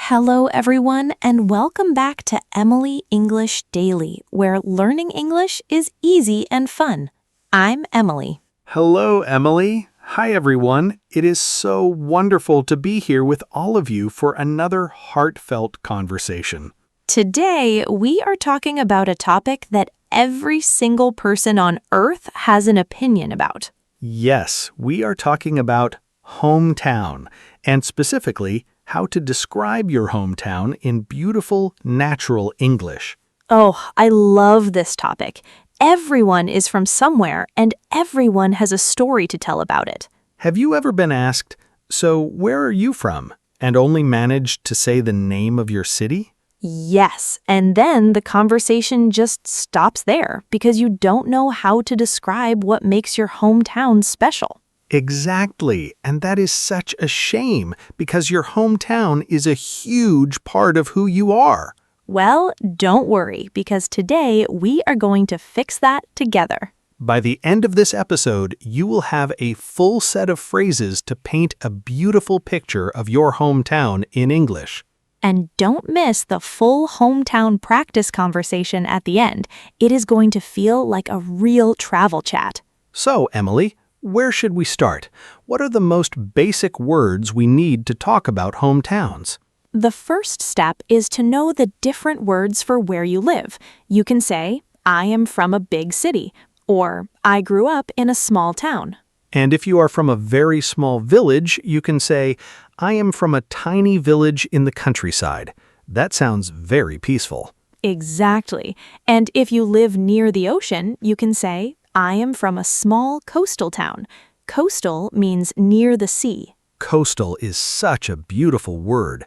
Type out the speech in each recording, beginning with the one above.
Hello, everyone, and welcome back to Emily English Daily, where learning English is easy and fun. I'm Emily. Hello, Emily. Hi, everyone. It is so wonderful to be here with all of you for another heartfelt conversation. Today, we are talking about a topic that every single person on Earth has an opinion about. Yes, we are talking about hometown, and specifically, how to describe your hometown in beautiful, natural English. Oh, I love this topic. Everyone is from somewhere, and everyone has a story to tell about it. Have you ever been asked, "So where are you from?" and only managed to say the name of your city? Yes, and then the conversation just stops there because you don't know how to describe what makes your hometown special. Exactly, and that is such a shame because your hometown is a huge part of who you are. Well, don't worry because today we are going to fix that together. By the end of this episode, you will have a full set of phrases to paint a beautiful picture of your hometown in English. And don't miss the full hometown practice conversation at the end. It is going to feel like a real travel chat. So, Emily, where should we start? What are the most basic words we need to talk about hometowns? The first step is to know the different words for where you live. You can say, I am from a big city, or I grew up in a small town. And if you are from a very small village, you can say, I am from a tiny village in the countryside. That sounds very peaceful. Exactly. And if you live near the ocean, you can say, I am from a small coastal town. Coastal means near the sea. Coastal is such a beautiful word.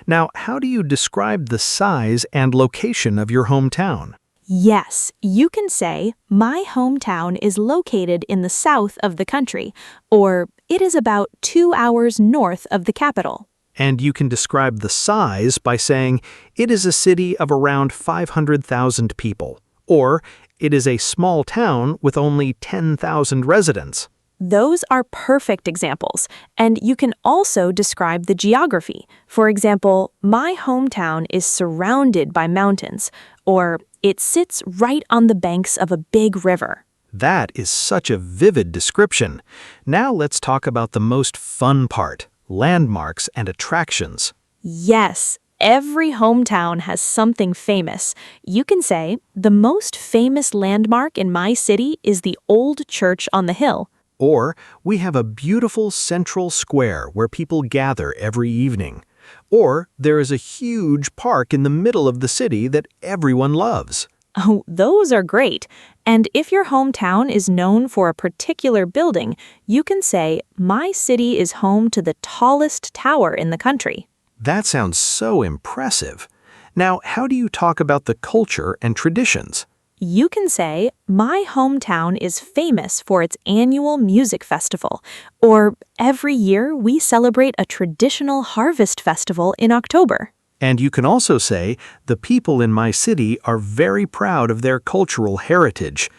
Now, how do you describe the size and location of your hometown? Yes, you can say, my hometown is located in the south of the country, or it is about 2 hours north of the capital. And you can describe the size by saying, it is a city of around 500,000 people, or it is a small town with only 10,000 residents. Those are perfect examples, and you can also describe the geography. For example, my hometown is surrounded by mountains, or it sits right on the banks of a big river. That is such a vivid description. Now let's talk about the most fun part, landmarks and attractions. Yes, every hometown has something famous. You can say, the most famous landmark in my city is the old church on the hill. Or, we have a beautiful central square where people gather every evening. Or, there is a huge park in the middle of the city that everyone loves. Oh, those are great. And if your hometown is known for a particular building, you can say, my city is home to the tallest tower in the country. That sounds so impressive. Now, how do you talk about the culture and traditions? You can say, my hometown is famous for its annual music festival, or every year we celebrate a traditional harvest festival in October. And you can also say, the people in my city are very proud of their cultural heritage.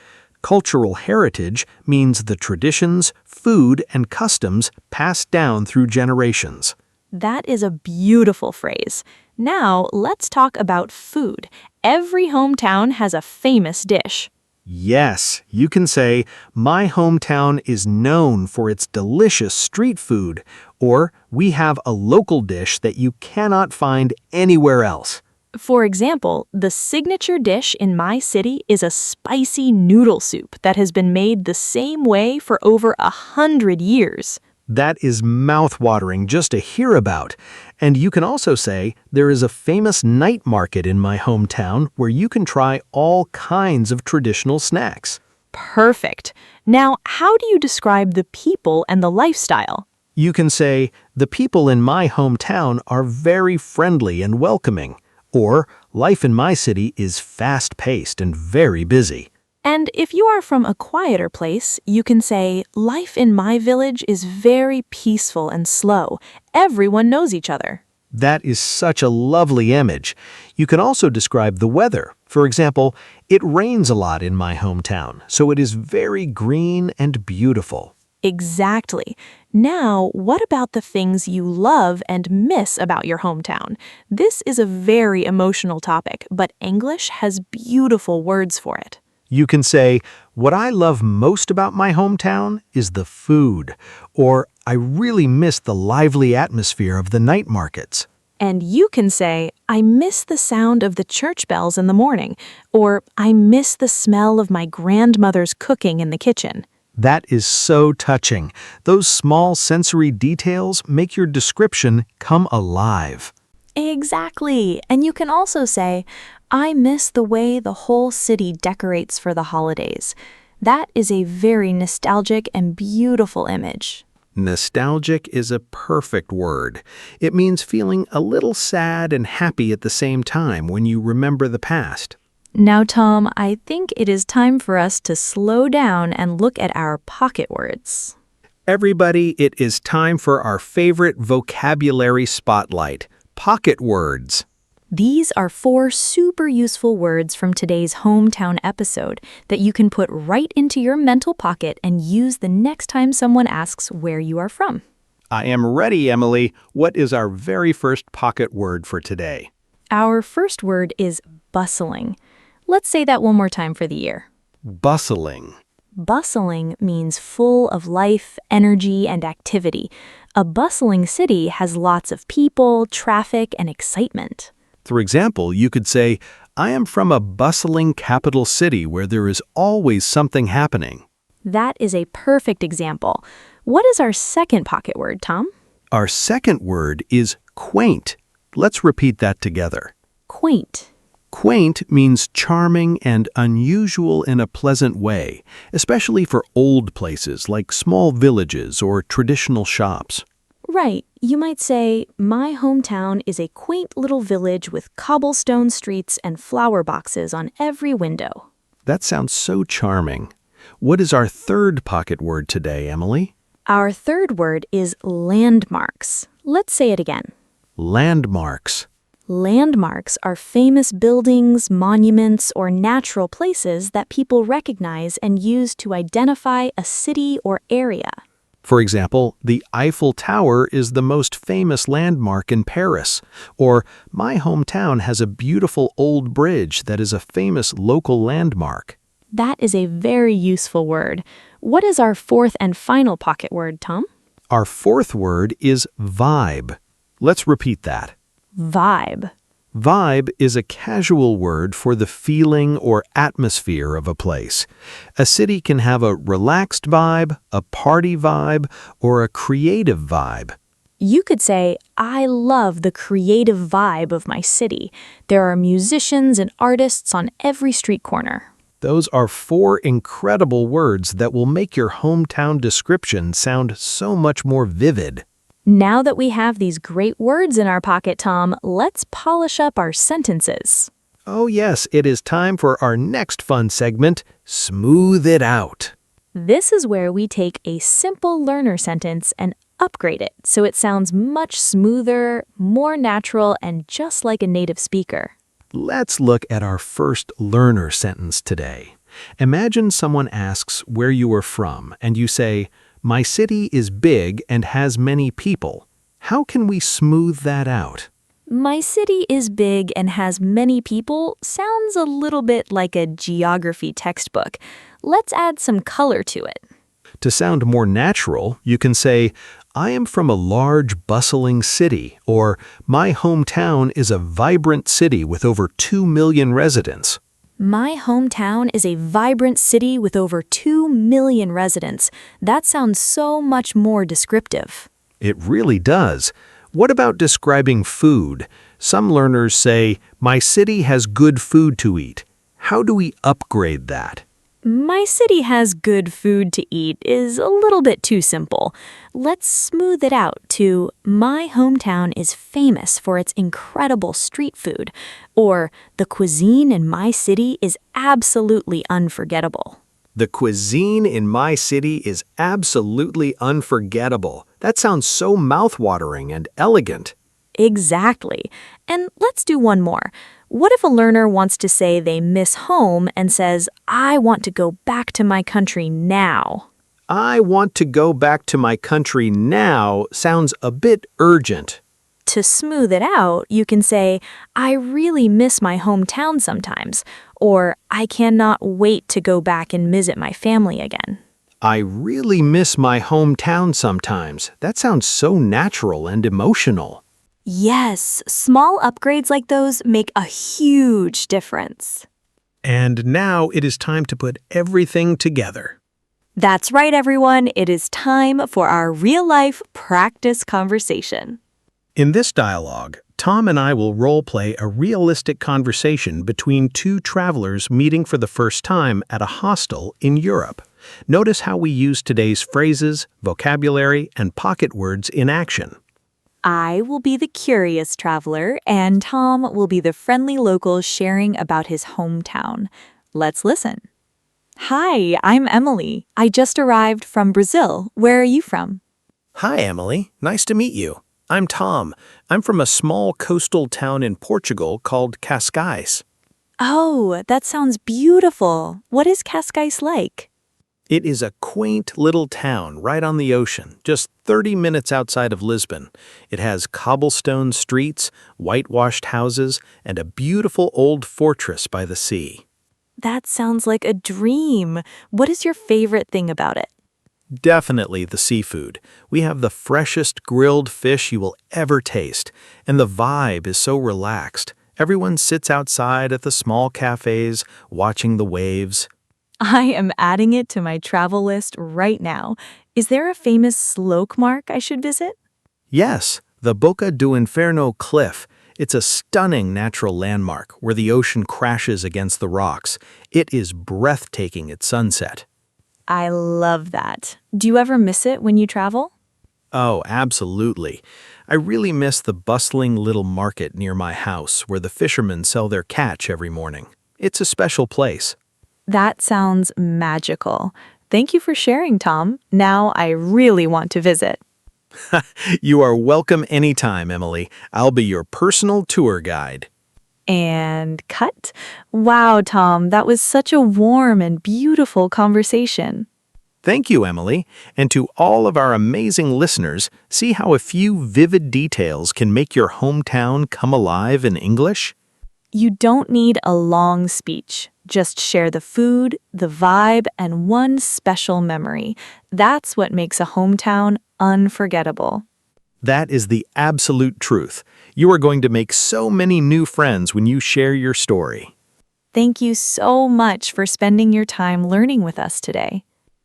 Cultural heritage means the traditions, food, and customs passed down through generations. That is a beautiful phrase. Now, let's talk about food. Every hometown has a famous dish. Yes, you can say, my hometown is known for its delicious street food, or we have a local dish that you cannot find anywhere else. For example, the signature dish in my city is a spicy noodle soup that has been made the same way for over 100 years. That is mouth-watering just to hear about. And you can also say, there is a famous night market in my hometown where you can try all kinds of traditional snacks. Perfect. Now, how do you describe the people and the lifestyle? You can say, the people in my hometown are very friendly and welcoming. Or, life in my city is fast-paced and very busy. And if you are from a quieter place, you can say, life in my village is very peaceful and slow. Everyone knows each other. That is such a lovely image. You can also describe the weather. For example, it rains a lot in my hometown, so it is very green and beautiful. Exactly. Now, what about the things you love and miss about your hometown? This is a very emotional topic, but English has beautiful words for it. You can say, what I love most about my hometown is the food, or I really miss the lively atmosphere of the night markets. And you can say, I miss the sound of the church bells in the morning, or I miss the smell of my grandmother's cooking in the kitchen. That is so touching. Those small sensory details make your description come alive. Exactly. And you can also say, I miss the way the whole city decorates for the holidays. That is a very nostalgic and beautiful image. Nostalgic is a perfect word. It means feeling a little sad and happy at the same time when you remember the past. Now, Tom, I think it is time for us to slow down and look at our pocket words. Everybody, it is time for our favorite vocabulary spotlight, pocket words. These are 4 super useful words from today's hometown episode that you can put right into your mental pocket and use the next time someone asks where you are from. I am ready, Emily. What is our very first pocket word for today? Our first word is bustling. Let's say that one more time for the ear. Bustling. Bustling means full of life, energy, and activity. A bustling city has lots of people, traffic, and excitement. For example, you could say, I am from a bustling capital city where there is always something happening. That is a perfect example. What is our second pocket word, Tom? Our second word is quaint. Let's repeat that together. Quaint. Quaint means charming and unusual in a pleasant way, especially for old places like small villages or traditional shops. Right. You might say, my hometown is a quaint little village with cobblestone streets and flower boxes on every window. That sounds so charming. What is our third pocket word today, Emily? Our third word is landmarks. Let's say it again. Landmarks. Landmarks are famous buildings, monuments, or natural places that people recognize and use to identify a city or area. For example, the Eiffel Tower is the most famous landmark in Paris, or my hometown has a beautiful old bridge that is a famous local landmark. That is a very useful word. What is our fourth and final pocket word, Tom? Our fourth word is vibe. Let's repeat that. Vibe. Vibe is a casual word for the feeling or atmosphere of a place. A city can have a relaxed vibe, a party vibe, or a creative vibe. You could say, I love the creative vibe of my city. There are musicians and artists on every street corner. Those are 4 incredible words that will make your hometown description sound so much more vivid. Now that we have these great words in our pocket, Tom, let's polish up our sentences. Oh yes, it is time for our next fun segment, Smooth It Out. This is where we take a simple learner sentence and upgrade it so it sounds much smoother, more natural, and just like a native speaker. Let's look at our first learner sentence today. Imagine someone asks where you are from, and you say, my city is big and has many people. How can we smooth that out? My city is big and has many people sounds a little bit like a geography textbook. Let's add some color to it. To sound more natural, you can say, I am from a large, bustling city, or my hometown is a vibrant city with over 2 million residents. My hometown is a vibrant city with over 2 million residents. That sounds so much more descriptive. It really does. What about describing food? Some learners say, my city has good food to eat. How do we upgrade that? My city has good food to eat is a little bit too simple. Let's smooth it out to my hometown is famous for its incredible street food, or the cuisine in my city is absolutely unforgettable. The cuisine in my city is absolutely unforgettable. That sounds so mouthwatering and elegant. Exactly. And let's do one more. What if a learner wants to say they miss home and says, I want to go back to my country now? I want to go back to my country now sounds a bit urgent. To smooth it out, you can say, I really miss my hometown sometimes, or I cannot wait to go back and visit my family again. I really miss my hometown sometimes. That sounds so natural and emotional. Yes, small upgrades like those make a huge difference. And now it is time to put everything together. That's right, everyone. It is time for our real-life practice conversation. In this dialogue, Tom and I will role-play a realistic conversation between two travelers meeting for the first time at a hostel in Europe. Notice how we use today's phrases, vocabulary, and pocket words in action. I will be the curious traveler, and Tom will be the friendly local sharing about his hometown. Let's listen. Hi, I'm Emily. I just arrived from Brazil. Where are you from? Hi, Emily. Nice to meet you. I'm Tom. I'm from a small coastal town in Portugal called Cascais. Oh, that sounds beautiful. What is Cascais like? It is a quaint little town right on the ocean, just 30 minutes outside of Lisbon. It has cobblestone streets, whitewashed houses, and a beautiful old fortress by the sea. That sounds like a dream. What is your favorite thing about it? Definitely the seafood. We have the freshest grilled fish you will ever taste, and the vibe is so relaxed. Everyone sits outside at the small cafes, watching the waves. I am adding it to my travel list right now. Is there a famous slope mark I should visit? Yes, the Boca do Inferno cliff. It's a stunning natural landmark where the ocean crashes against the rocks. It is breathtaking at sunset. I love that. Do you ever miss it when you travel? Oh, absolutely. I really miss the bustling little market near my house where the fishermen sell their catch every morning. It's a special place. That sounds magical. Thank you for sharing, Tom. Now I really want to visit. You are welcome anytime, Emily. I'll be your personal tour guide. And cut. Wow, Tom, that was such a warm and beautiful conversation. Thank you, Emily. And to all of our amazing listeners, see how a few vivid details can make your hometown come alive in English? You don't need a long speech. Just share the food, the vibe, and one special memory. That's what makes a hometown unforgettable. That is the absolute truth. You are going to make so many new friends when you share your story. Thank you so much for spending your time learning with us today.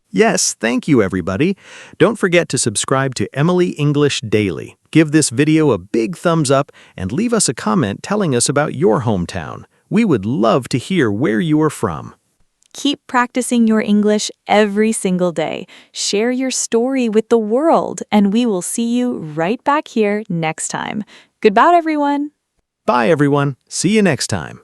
Yes, thank you, everybody. Don't forget to subscribe to Emily English Daily. Give this video a big thumbs up and leave us a comment telling us about your hometown. We would love to hear where you are from. Keep practicing your English every single day. Share your story with the world, and we will see you right back here next time. Goodbye, everyone. Bye, everyone. See you next time.